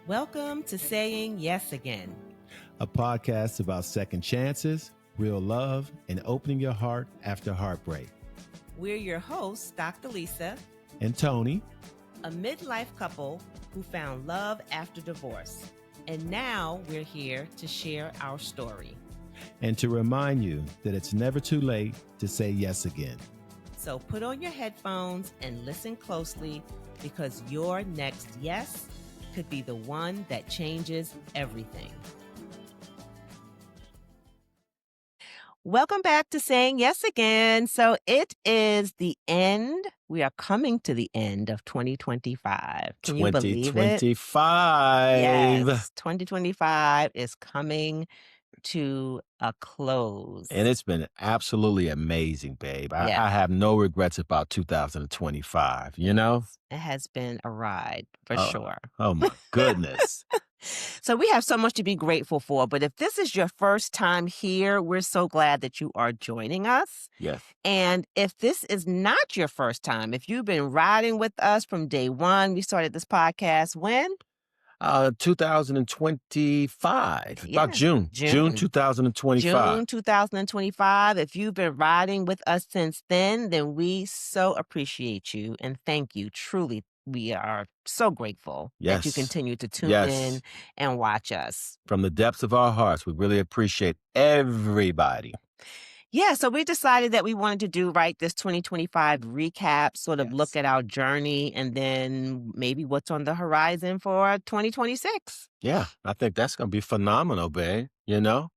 Welcome to Saying Yes Again, a podcast about second chances, real love, and opening your heart after heartbreak. We're your hosts, Dr. Lisa and Tony, a midlife couple who found love after divorce. And now we're here to share our story. And to remind you that it's never too late to say yes again. So put on your headphones and listen closely, because your next yes could be the one that changes everything. Welcome back to Saying Yes Again. So it is the end. We are coming to the end of 2025. Can you believe it? 2025. Yes, 2025 is coming to a close. And it's been absolutely amazing, babe. Yeah. I have no regrets about 2025, you know? It has been a ride for sure. Oh my goodness. So we have so much to be grateful for. But if this is your first time here, we're so glad that you are joining us. Yes. And if this is not your first time, if you've been riding with us from day one, we started this podcast when? 2025, Yeah. about June 2025. June 2025. If you've been riding with us since then we so appreciate you and thank you. Truly, we are so grateful that you continue to tune in and watch us. From the depths of our hearts, we really appreciate everybody. Yeah, so we decided that we wanted to do this 2025 recap, sort of look at our journey and then maybe what's on the horizon for 2026. Yeah, I think that's going to be phenomenal, babe, you know?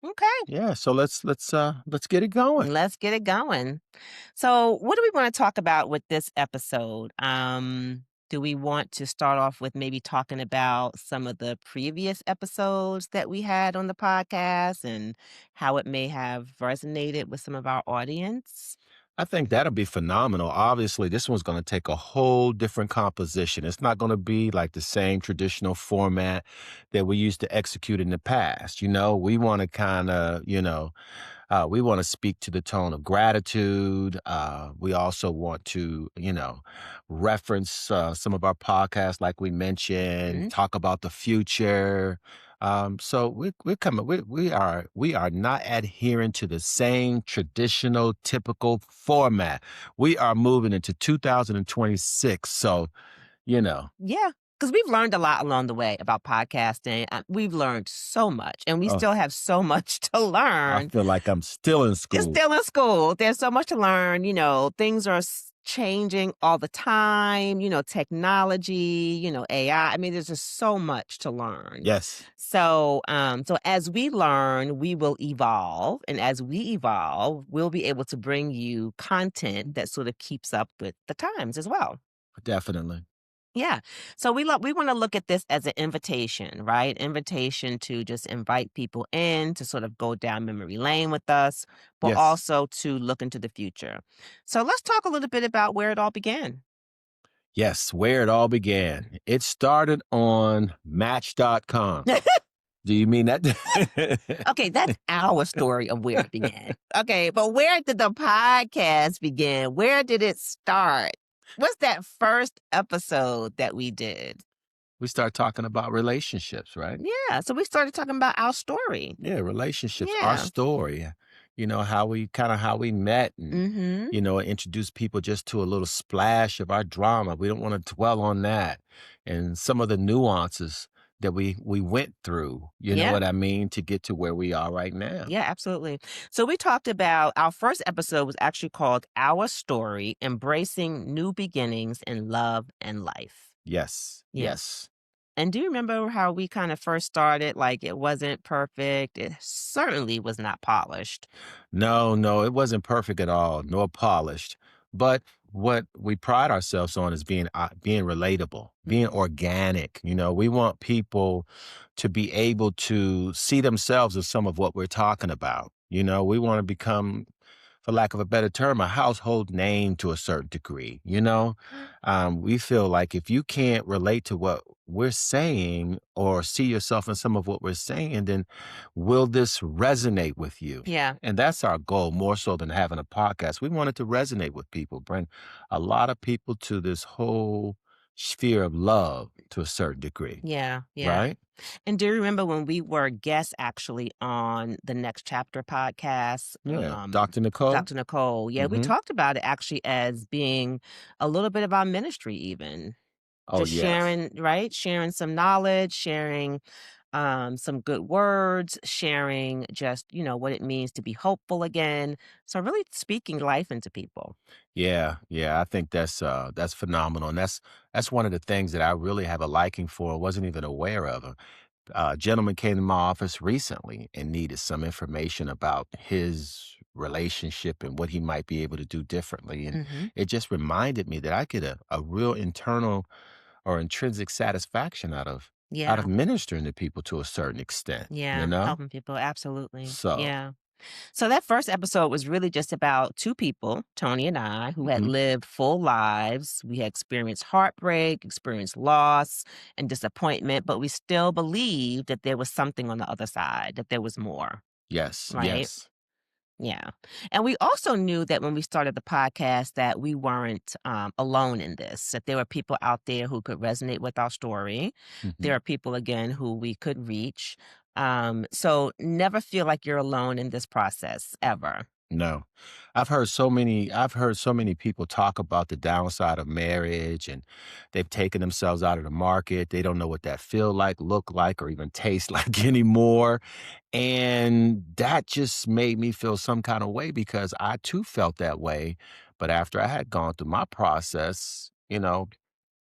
Okay. Yeah, so let's get it going. Let's get it going. So what do we want to talk about with this episode? Do we want to start off with maybe talking about some of the previous episodes that we had on the podcast and how it may have resonated with some of our audience? I think that'll be phenomenal. Obviously, this one's going to take a whole different composition. It's not going to be like the same traditional format that we used to execute in the past. You know, we want to kind of, we want to speak to the tone of gratitude. We also want to, reference some of our podcasts, like we mentioned, talk about the future. So we're coming. We are not adhering to the same traditional, typical format. We are moving into 2026. So, Yeah. Because we've learned a lot along the way about podcasting. We've learned so much, and we still have so much to learn. I feel like I'm still in school. You're still in school. There's so much to learn. Things are changing all the time. Technology, AI. I mean, there's just so much to learn. Yes. So as we learn, we will evolve. And as we evolve, we'll be able to bring you content that sort of keeps up with the times as well. Definitely. Yeah. So we want to look at this as an invitation, right? Invitation to just invite people in to sort of go down memory lane with us, but also to look into the future. So let's talk a little bit about where it all began. Yes, where it all began. It started on Match.com. Do you mean that? Okay, that's our story of where it began. Okay, but where did the podcast begin? Where did it start? What's that first episode that we did? We started talking about relationships, right? Yeah. So we started talking about our story. Yeah, relationships, our story. How we met and, introduce people just to a little splash of our drama. We don't want to dwell on that. And some of the nuances that we went through, you know what I mean, to get to where we are right now. Yeah, absolutely. So we talked about, our first episode was actually called Our Story, Embracing New Beginnings in Love and Life. Yes. And do you remember how we kind of first started? Like, it wasn't perfect. It certainly was not polished. No, it wasn't perfect at all, nor polished. But what we pride ourselves on is being relatable, being organic. We want people to be able to see themselves as some of what we're talking about. We want to become, for lack of a better term, a household name to a certain degree. We feel like if you can't relate to what we're saying or see yourself in some of what we're saying, then will this resonate with you? Yeah. And that's our goal, more so than having a podcast. We want it to resonate with people, bring a lot of people to this whole sphere of love to a certain degree, Yeah, yeah. right? And do you remember when we were guests actually on the Next Chapter podcast, Yeah, Dr. Nicole. Dr. Nicole? Yeah, we Mhm. talked about it actually as being a little bit of our ministry even. Oh, Just yes. sharing, right? Sharing some knowledge, sharing some good words, sharing just, what it means to be hopeful again. So really speaking life into people. Yeah, yeah, I think that's phenomenal, and that's one of the things that I really have a liking for, wasn't even aware of. A gentleman came to my office recently and needed some information about his relationship and what he might be able to do differently, and Hmm. it just reminded me that I get a real internal or intrinsic satisfaction out of Yeah. ministering to people to a certain extent, you Yeah. know? Helping people. Absolutely. So, Yeah. So that first episode was really just about two people, Tony and I, who had mhm, lived full lives. We had experienced heartbreak, experienced loss and disappointment, but we still believed that there was something on the other side, that there was more, yes, right? yes, Yeah. And we also knew that when we started the podcast that we weren't alone in this, that there were people out there who could resonate with our story. mhm. There are people, again, who we could reach. So never feel like you're alone in this process ever. No. I've heard so many people talk about the downside of marriage, and they've taken themselves out of the market. They don't know what that feel like, look like, or even taste like anymore. And that just made me feel some kind of way because I too felt that way. But after I had gone through my process,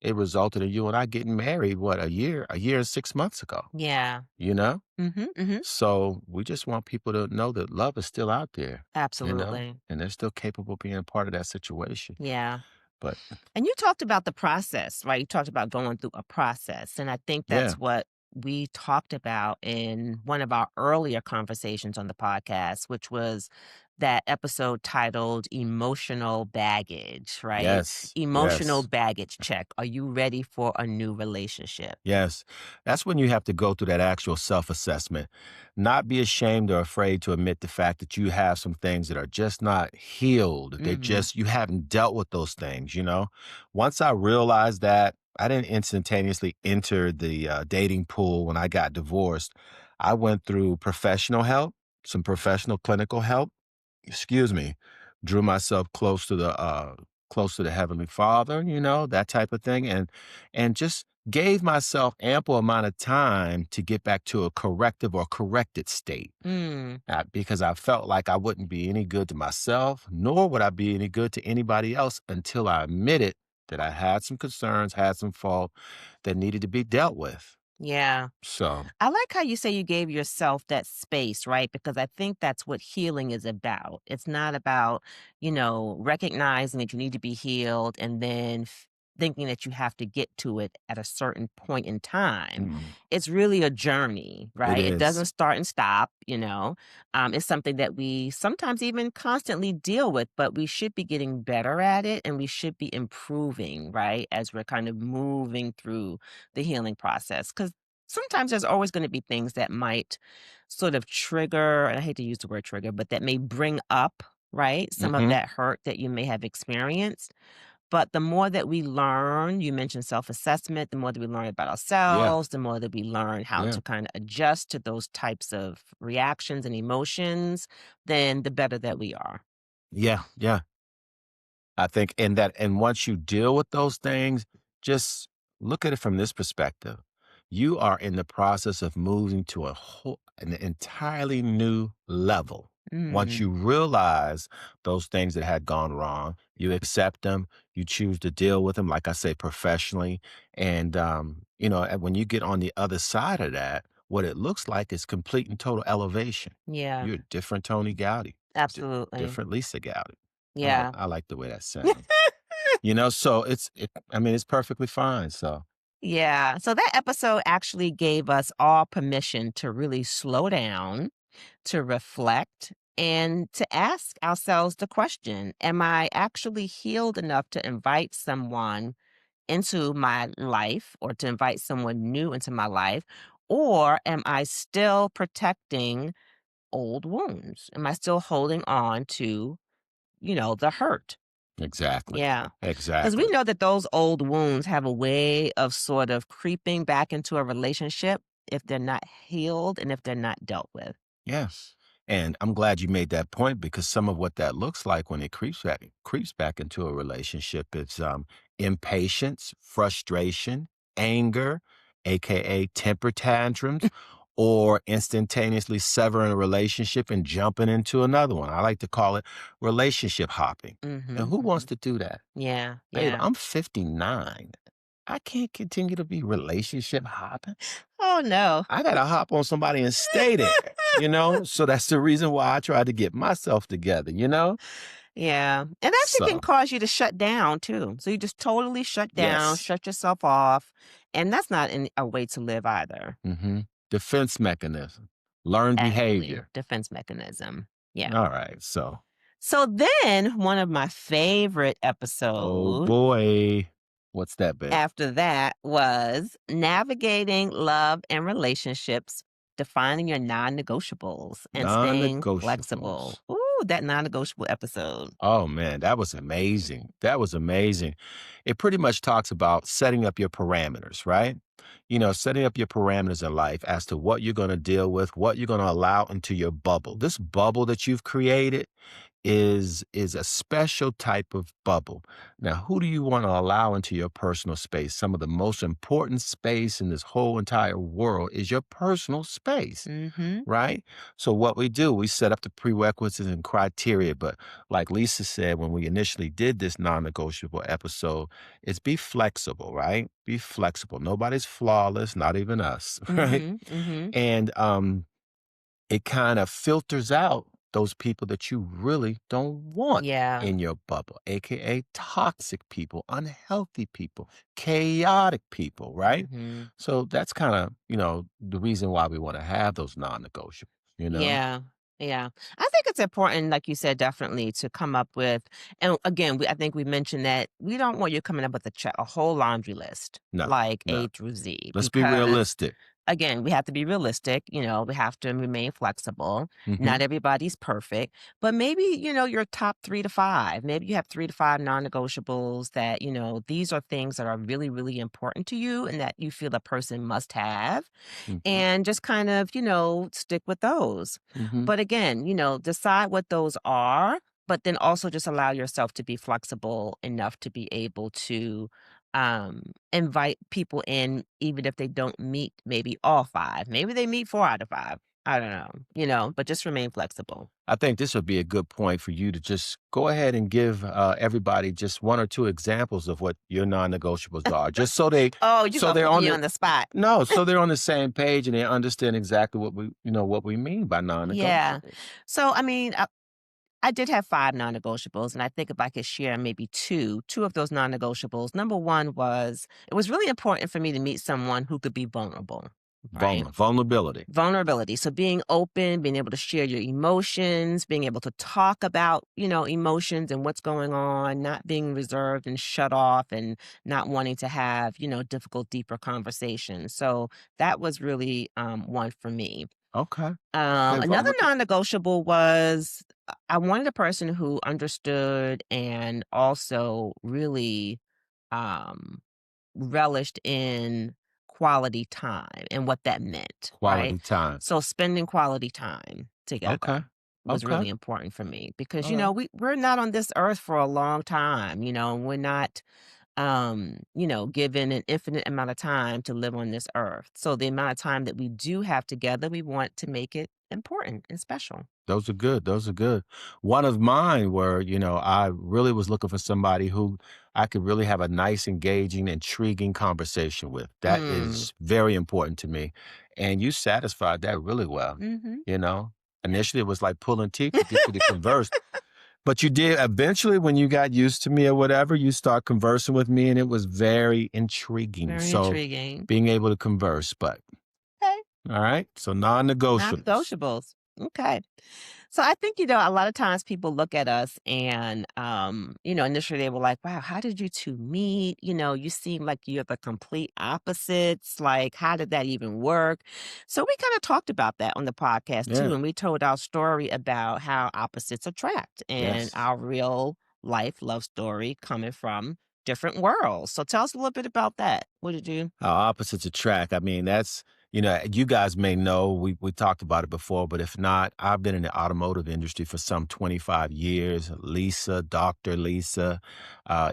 it resulted in you and I getting married, what, a year and 6 months ago, Yeah. you know? Hmm. Hmm. So we just want people to know that love is still out there, Absolutely. and they're still capable of being a part of that situation. Yeah. But And you talked about the process, right? You talked about going through a process. And I think yeah, that's what we talked about in one of our earlier conversations on the podcast, which was that episode titled Emotional Baggage, right? yes, Emotional yes, baggage check. Are you ready for a new relationship? yes. That's when you have to go through that actual self assessment. Not be ashamed or afraid to admit the fact that you have some things that are just not healed. They're Hmm. just, you haven't dealt with those things. Once I realized that, I didn't instantaneously enter the dating pool when I got divorced. I went through professional help, some professional clinical help, excuse me, drew myself close to the Heavenly Father, that type of thing, and just gave myself ample amount of time to get back to a corrective or corrected state. Mm, Because I felt like I wouldn't be any good to myself, nor would I be any good to anybody else until I admitted that I had some concerns, had some fault that needed to be dealt with. yeah. So, I like how you say you gave yourself that space, right? Because I think that's what healing is about. It's not about, recognizing that you need to be healed and then thinking that you have to get to it at a certain point in time. mm, It's really a journey, it right? It is. doesn't start and stop. It's something that we sometimes even constantly deal with, but we should be getting better at it and we should be improving, right? As we're kind of moving through the healing process. Because sometimes there's always gonna be things that might sort of trigger, and I hate to use the word trigger, but that may bring up, right, some of Hmm. that hurt that you may have experienced. But the more that we learn, you mentioned self-assessment, the more that we learn about Yeah, ourselves, the more that we learn how yeah, to kinda adjust to those types of reactions and emotions, then the better that we are. yeah, yeah. I think and once you deal with those things, just look at it from this perspective. You are in the process of moving to an entirely new level. Once Mm, you realize those things that had gone wrong, you accept them, you choose to deal with them, like I say, professionally. And when you get on the other side of that, what it looks like is complete and total elevation. yeah, You're a different Tony Gowdy, absolutely. different Lisa Gowdy. Yeah. I like the way that sounds. So it's perfectly fine, so Yeah. So that episode actually gave us all permission to really slow down, to reflect, and to ask ourselves the question: am I actually healed enough to invite someone into my life or to invite someone new into my life? Or am I still protecting old wounds? Am I still holding on to, the hurt? Exactly. Yeah, because we Exactly. know that those old wounds have a way of sort of creeping back into a relationship if they're not healed and if they're not dealt with. Yes. And I'm glad you made that point because some of what that looks like when it creeps back into a relationship, it's impatience, frustration, anger, aka temper tantrums, or instantaneously severing a relationship and jumping into another one. I like to call it relationship hopping. And Mhm, who wants mhm. to do that? Yeah, Babe, yeah. I'm 59. I can't continue to be relationship hopping. Oh, no. I gotta hop on somebody and stay there, you know? So that's the reason why I try to get myself together, you know? Yeah, and actually can So, cause you to shut down too. So you just totally shut down, yes. shut yourself off, and that's not a way to live either. Mhm. Defense mechanism, learned Actually, behavior. defense mechanism. Yeah. Alright, so So then one of my favorite oh episodes boy. What's that, babe? after that was navigating love and relationships, defining your non-negotiables and staying flexible. Non-negotiables. Ooh, that non-negotiable episode. Oh, man, that was amazing. That was amazing. It pretty much talks about setting up your parameters, right? You know, setting up your parameters in life as to what you're gonna deal with, what you're gonna allow into your bubble. This bubble that you've created is a special type of bubble. Now, who do you wanna allow into your personal space? Some of the most important space in this whole entire world is your personal space, Mhm. right? So what we do, we set up the prerequisites and criteria, but like Lisa said when we initially did this non-negotiable episode, is be flexible, right? Be flexible. Nobody's flawless, not even us, right? Mhm. Mhm. And it kind of filters out those people that you really don't want Yeah. in your bubble, aka toxic people, unhealthy people, chaotic people, right? Mhm. So that's kind of, the reason why we want to have those non-negotiables, you know? Yeah. Yeah. I think it's important, like you said, definitely to come up with, and again, I think we mentioned that we don't want you coming up with a whole laundry list, No, like no. A through Z, Let's be because realistic. again, we have to be realistic, we have to remain flexible. Not Mhm. everybody's perfect, but maybe, your top 3 to 5. Maybe you have 3 to 5 non-negotiables that, these are things that are really, really important to you and that you feel a person must have, Mhm. and just kind of, stick with those. Mhm. But again, decide what those are, but then also just allow yourself to be flexible enough to be able to invite people in even if they don't meet maybe all 5. Maybe they meet 4 out of 5. I don't know, but just remain flexible. I think this would be a good point for you to just go ahead and give everybody just one or two examples of what your non-negotiables are, just so they Oh, you so gonna they're put on me the on the spot. no, so they're on the same page and they understand exactly what we mean by Yeah. non-negotiables. So, I mean, I did have 5 non-negotiables, and I think if I could share maybe 2 of those non-negotiables. Number 1 was it was really important for me to meet someone who could be vulnerable, right? Vulnerability. Vulnerability. So being open, being able to share your emotions, being able to talk about, emotions and what's going on, not being reserved and shut off and not wanting to have, difficult, deeper conversations. So that was really one for me. Okay. Okay. Another Vulnerable. non-negotiable was I wanted a person who understood and also really um, relished in quality time and what that meant, right? Quality time. So spending quality time together Okay. was Okay. really important for me because All right. we're not on this earth for a long time. We're not given an infinite amount of time to live on this earth. So the amount of time that we do have together, we want to make it important and special. Those are good. Those are good. One of mine were, I really was looking for somebody who I could really have a nice, engaging, intriguing conversation with. That Mm. is very important to me. And you satisfied that really well. Mhm. You know, initially it was like pulling teeth to get you to converse, but you did eventually when you got used to me or whatever, you start conversing with me and it was very intriguing. Very So intriguing. being able to converse, but Okay. all right. So non-negotiables. Non-negotiables. Okay. So I think, a lot of times people look at us and, initially they were like, wow, how did you two meet? You seem like you're the complete opposites. Like, how did that even work? So we kind of talked about that on the podcast Yeah. too. And we told our story about how opposites attract and Yes. our real life, love story coming from different worlds. So tell us a little bit about that. What did you How opposites attract. I mean, that's you guys may know we talked about it before, but if not, I've been in the automotive industry for some 25 years. Lisa, Dr. Lisa,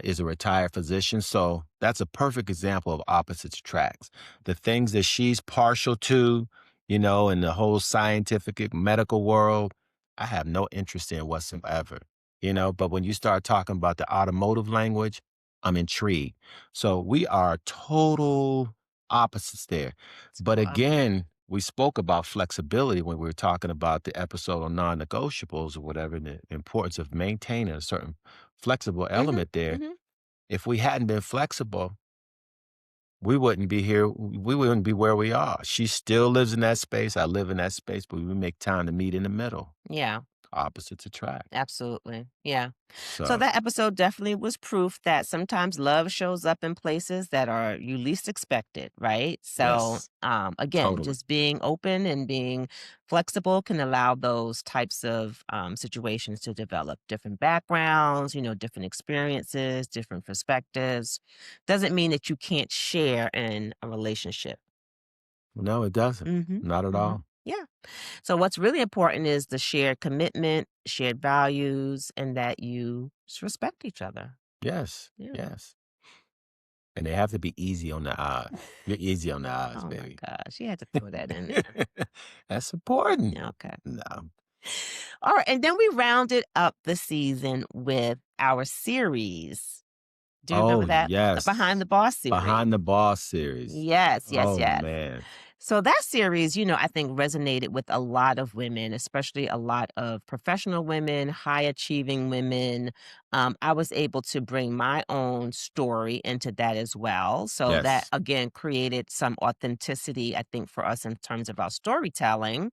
is a retired physician, so that's a perfect example of opposites attracts. The things that she's partial to, in the whole scientific medical world, I have no interest in whatsoever. But when you start talking about the automotive language, I'm intrigued. So we are total opposites there. But love it? again, we spoke about flexibility when we were talking about the episode on non-negotiables or whatever, and the importance of maintaining a certain flexible Mhm, element there. mhm. If we hadn't been flexible, we wouldn't be here. We wouldn't be where we are. She still lives in that space. I live in that space, but we make time to meet in the middle. Yeah. Opposites attract. Absolutely. Yeah. So So that episode definitely was proof that sometimes love shows up in places that are you least expected, right? So yes, again, totally. just being open and being flexible can allow those types of situations to develop different backgrounds, different experiences, different perspectives. Doesn't mean that you can't share in a relationship. No, it doesn't. Hmm. Not at Hmm. all. Yeah. So what's really important is the shared commitment, shared values, and that you respect each other. Yes, Yeah. yes. And they have to be easy on the eyes. You're easy on the eyes, Oh my baby. gosh, you had to throw that in there. That's important. Yeah, okay. No. All right, and then we rounded up the season with our series. Do you Oh, remember that? The Behind yes. the Boss series. Behind the Boss series. Yes, yes, Oh, yes. man. So that series, I think resonated with a lot of women, especially a lot of professional women, high achieving women. I was able to bring my own story into that as well. So that Yes. again created some authenticity, I think, for us in terms of our storytelling,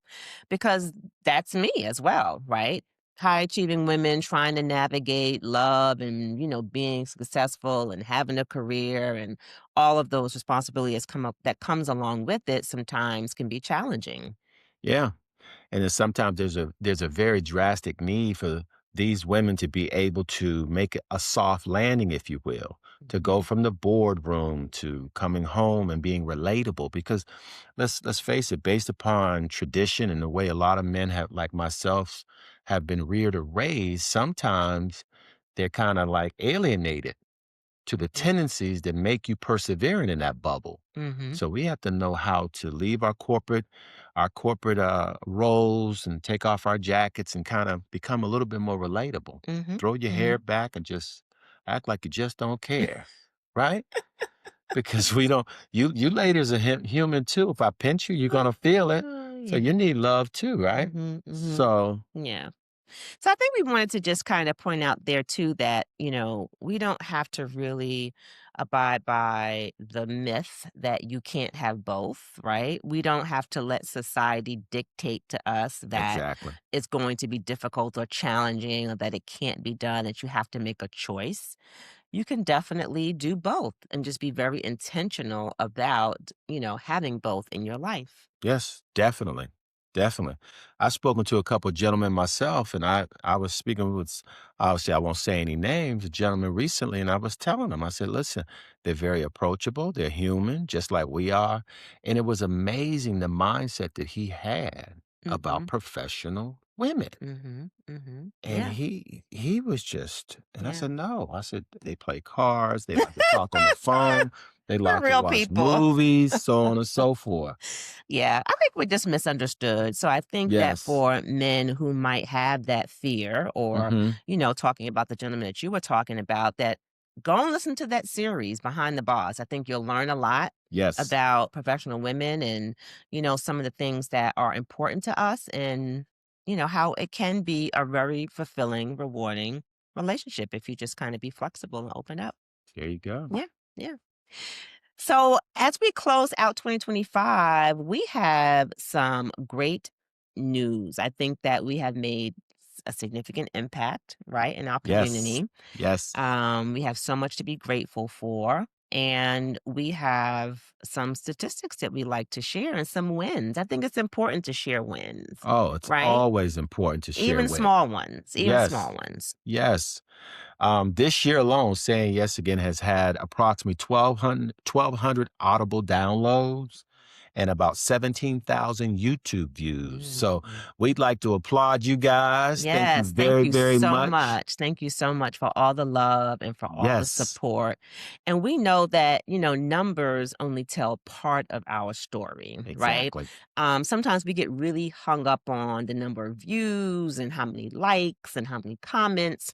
because that's me as well, right? High achieving women trying to navigate love and, being successful and having a career and all of those responsibilities come up that comes along with it sometimes can be challenging. Yeah. And then sometimes there's a very drastic need for these women to be able to make a soft landing, if you will, to go Mhm, from the boardroom to coming home and being relatable. Because let's face it, based upon tradition and the way a lot of men have, like myself, have been reared or raised, sometimes they're kind of like alienated to the mhm, tendencies that make you persevering in that bubble. mhm, So we have to know how to leave our corporate roles and take off our jackets and kind of become a little bit more relatable. mhm, Throw your hair mhm. back and just act like you just don't care, right? Because we don't. You ladies are human too. If I pinch you, you're gonna feel it. Oh, So yeah. you need love too, right? Mhm, mhm. So Yeah. So I think we wanted to just kind of point out there too that, we don't have to really abide by the myth that you can't have both, right? We don't have to let society dictate to us that exactly. it's going to be difficult or challenging or that it can't be done, that you have to make a choice. You can definitely do both and just be very intentional about, having both in your life. Yes, definitely. Definitely. I've spoken to a couple of gentlemen myself, and I was speaking with, obviously, I won't say any names, a gentleman recently, and I was telling them, I said, listen, they're very approachable. They're human, just like we are. And it was amazing the mindset that he had about Mhm. professional women. Mhm. Mhm. And Yeah. he was just, and I Yeah. said, no. I said, they play cards, they like to talk on the phone, they They're like to real watch people. movies, so on and so forth. Yeah, I think we're just misunderstood. So I think that Yes. for men who might have that fear or, Mhm. talking about the gentleman that you were talking about, that go and listen to that series, Behind the Boss. I think you'll learn a lot Yes. about professional women and, some of the things that are important to us and, how it can be a very fulfilling, rewarding relationship if you just kind of be flexible and open up. There you go. Yeah. Yeah. So, as we close out 2025, we have some great news. I think that we have made a significant impact, right, in our Yes. community. Yes. We have so much to be grateful for. and we have some statistics that we like to share and some wins. I think it's important to share wins, Oh, it's right? always important to share Even with. small ones, even Yes. small ones. Yes. This year alone, Saying Yes Again has had approximately 1,200 Audible downloads and about 17,000 YouTube views. So Mhm. we'd like to applaud you guys. Thank you Yes, thank very, you very so much. much. Thank you so much for all the love and for all the Yes, support. And we know that, numbers only tell part of our story, right? exactly. Sometimes we get really hung up on the number of views and how many likes and how many comments.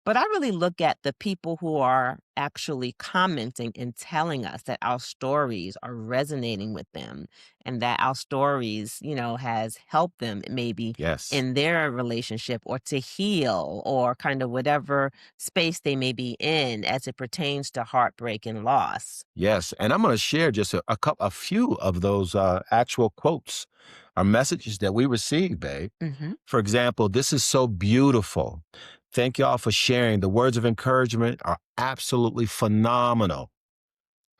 But I really look at the people who are actually commenting and telling us that our stories are resonating with them and that our stories, has helped them maybe Yes. in their relationship or to heal or kind of whatever space they may be in as it pertains to heartbreak and loss. Yes, and I'm going to share just a few of those actual quotes or messages that we received, babe. Mhm. For example, this is so beautiful. Thank y'all for sharing. The words of encouragement are absolutely phenomenal.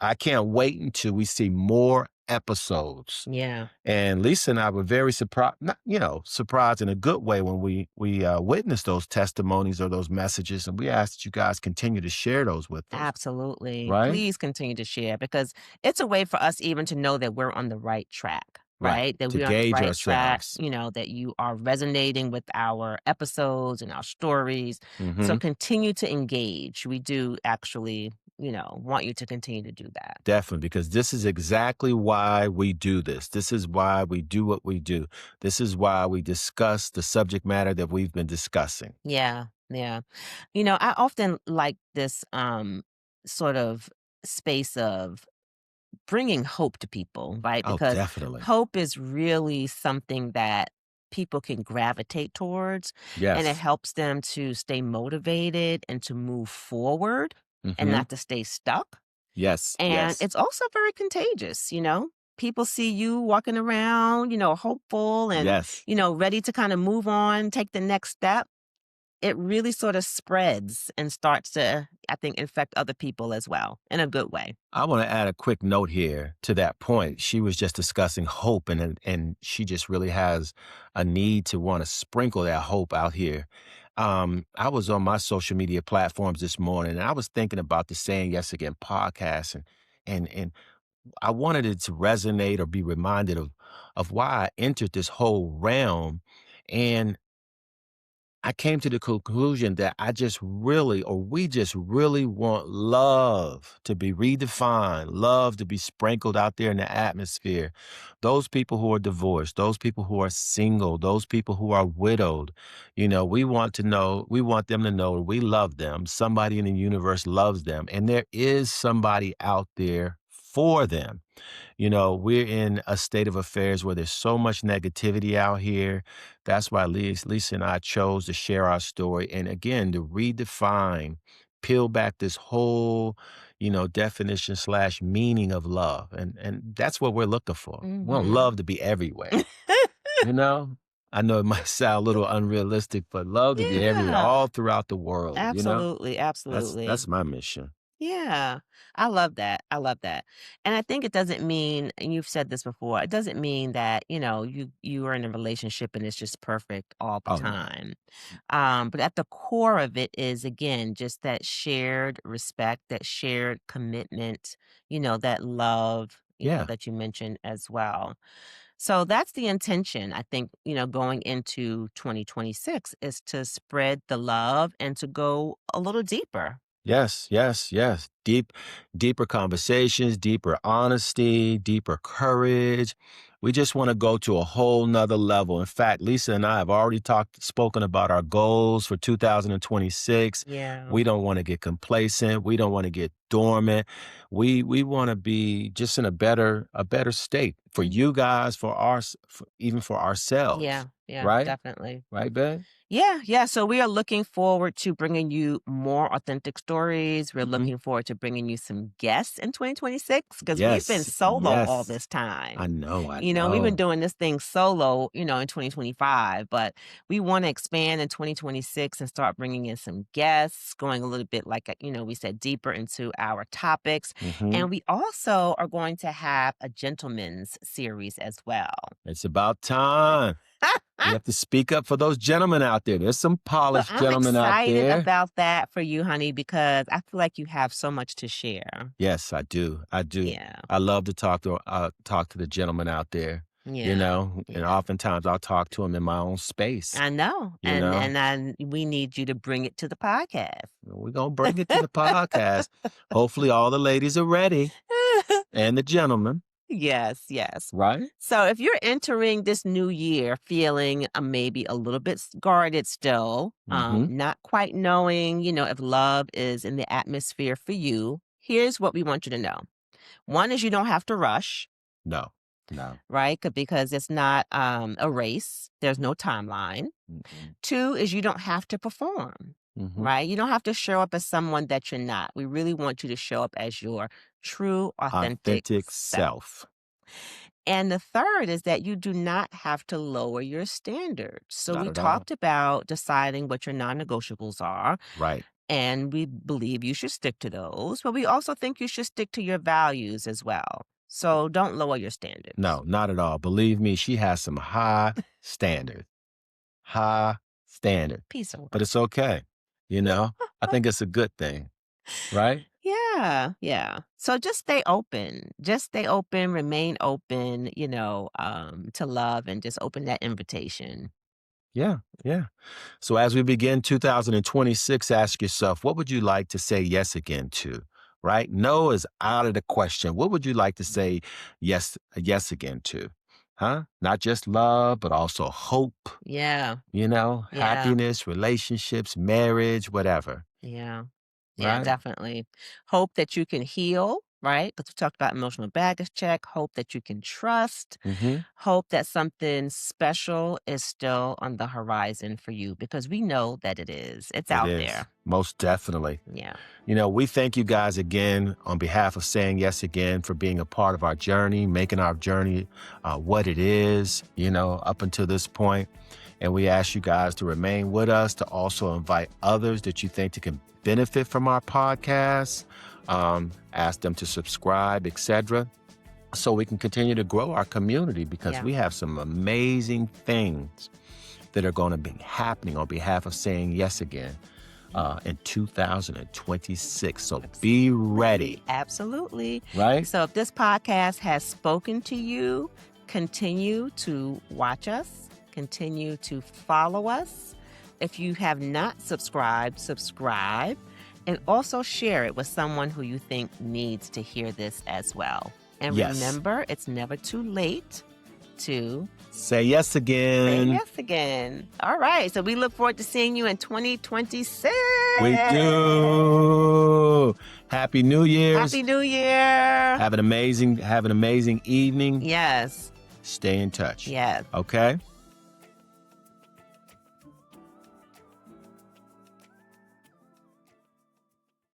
I can't wait until we see more episodes. Yeah, And Lisa and I were very surprised, not, surprised in a good way when we witnessed those testimonies or those messages, and we asked that you guys continue to share those with us, absolutely. right? Please continue to share because it's a way for us even to know that we're on the right track, Right. right? That To we're on the gauge right track, ourselves. that you are resonating with our episodes and our stories. So Hmm. continue to engage. We do actually, want you to continue to do that. Definitely, because this is exactly why we do this. This is why we do what we do. This is why we discuss the subject matter that we've been discussing. Yeah, yeah. I often like this sort of space of bringing hope to people, right? Oh, Because definitely. hope is really something that people can gravitate towards and it Yes. helps them to stay motivated and to move forward and Hmm. not to stay stuck. Yes. And Yes. it's also very contagious. People see you walking around, hopeful and, Yes. ready to kind of move on, take the next step. It really sort of spreads and starts to, I think, infect other people as well in a good way. I want to add a quick note here to that point. She was just discussing hope, and she just really has a need to want to sprinkle that hope out here. I was on my social media platforms this morning, and I was thinking about the Saying Yes Again podcast, and I wanted it to resonate or be reminded of why I entered this whole realm, and I came to the conclusion that I just really, or we just really want love to be redefined, love to be sprinkled out there in the atmosphere. Those people who are divorced, those people who are single, those people who are widowed, we want them to know we love them. Somebody in the universe loves them, and there is somebody out there for them. We're in a state of affairs where there's so much negativity out here. That's why Lisa and I chose to share our story. And again, to redefine, peel back this whole, definition slash meaning of love. And that's what we're looking for. We want Mhm. love to be everywhere, you know? I know it might sound a little unrealistic, but love to be everywhere, Yeah, all throughout the world. absolutely, That's absolutely. my mission. Yeah, I love that. I love that. And I think it doesn't mean, and you've said this before, it doesn't mean that, you are in a relationship and it's just perfect all the Oh no. time. But at the core of it is again just that shared respect, that shared commitment, that love, Yeah. that you mentioned as well. So that's the intention, I think, going into 2026 is to spread the love and to go a little deeper. Yes, yes, yes. Deeper conversations, deeper honesty, deeper courage. We just want to go to a whole nother level. In fact, Lisa and I have already spoken about our goals for 2026. Yeah. We don't want to get complacent. We don't want to get dormant. We want to be just in a better state for Mm. you guys, even for Yeah. ourselves. Yeah, right? definitely. Right, babe? Yeah, yeah. So we are looking forward to bringing you more authentic stories. We're Mhm. looking forward to bringing you some guests in 2026 because we've been Yes, solo all yes. this time. I know, I We've been know. doing this thing solo, in 2025, but we want to expand in 2026 and start bringing in some guests, going a little bit like, we said deeper into our topics. Mhm. And we also are going to have a gentleman's series as well. It's about time. We have to speak up for those gentlemen out there. There's some So polished I'm gentlemen out excited there. about that for you, honey, because I feel like you have so much to share. Yes, I do. I do. Yeah. I love to talk to the gentlemen out there, Yeah. and Yeah. oftentimes I'll talk to them in my own space, I know. you And know. and I we need you to bring it to the podcast. We're gonna bring it to the podcast. Hopefully all the ladies are ready and the gentlemen, Yes, yes. right? So if you're entering this new year feeling maybe a little bit guarded still, Mhm. not quite knowing, if love is in the atmosphere for you, here's what we want you to know. One is you don't have to rush, No. No. right? Because it's not a race. There's no timeline. Mm-mm. Two is you don't have to perform, Mhm. right? You don't have to show up as someone that you're not. We really want you to show up as your true, authentic Authentic self. self. And the third is that you do not have to lower your standards. So Not we at all. talked about deciding what your non negotiables are, Right. and we believe you should stick to those, but we also think you should stick to your values as well. So don't lower your standards. No, not at all. Believe me, she has some high standards. High standard. Peace of But work. it's okay. I think it's a good thing, right? Yeah, yeah. So just stay open. Just stay open, remain open, to love and just open that invitation. Yeah, yeah. So as we begin 2026, ask yourself, what would you like to say yes again to? Right? No is out of the question. What would you like to say yes again to? Huh? Not just love, but also hope, Yeah, yeah, happiness, relationships, marriage, whatever. yeah. Yeah, Right? definitely. Hope that you can heal, right? Because we talked about emotional baggage check. Hope that you can trust. Mm-hmm. Hope that something special is still on the horizon for you because we know that it is. It's It out is. there. Most definitely. Yeah. We thank you guys again on behalf of Saying Yes Again for being a part of our journey, making our journey what it is, up until this point. And we ask you guys to remain with us, to also invite others that you think that can benefit from our podcast, ask them to subscribe, etc., so we can continue to grow our community because Yeah. we have some amazing things that are going to be happening on behalf of Saying Yes Again in 2026. So be ready, Absolutely. right? So if this podcast has spoken to you, continue to watch us, continue to follow us. If you have not subscribed, subscribe, and also share it with someone who you think needs to hear this as well. And Yes. remember, it's never too late to Say yes say again. yes again. All right. So we look forward to seeing you in 2026. We do. Happy New Year's. Happy New Year. Have an amazing evening. Yes. Stay in touch. Yes. Okay?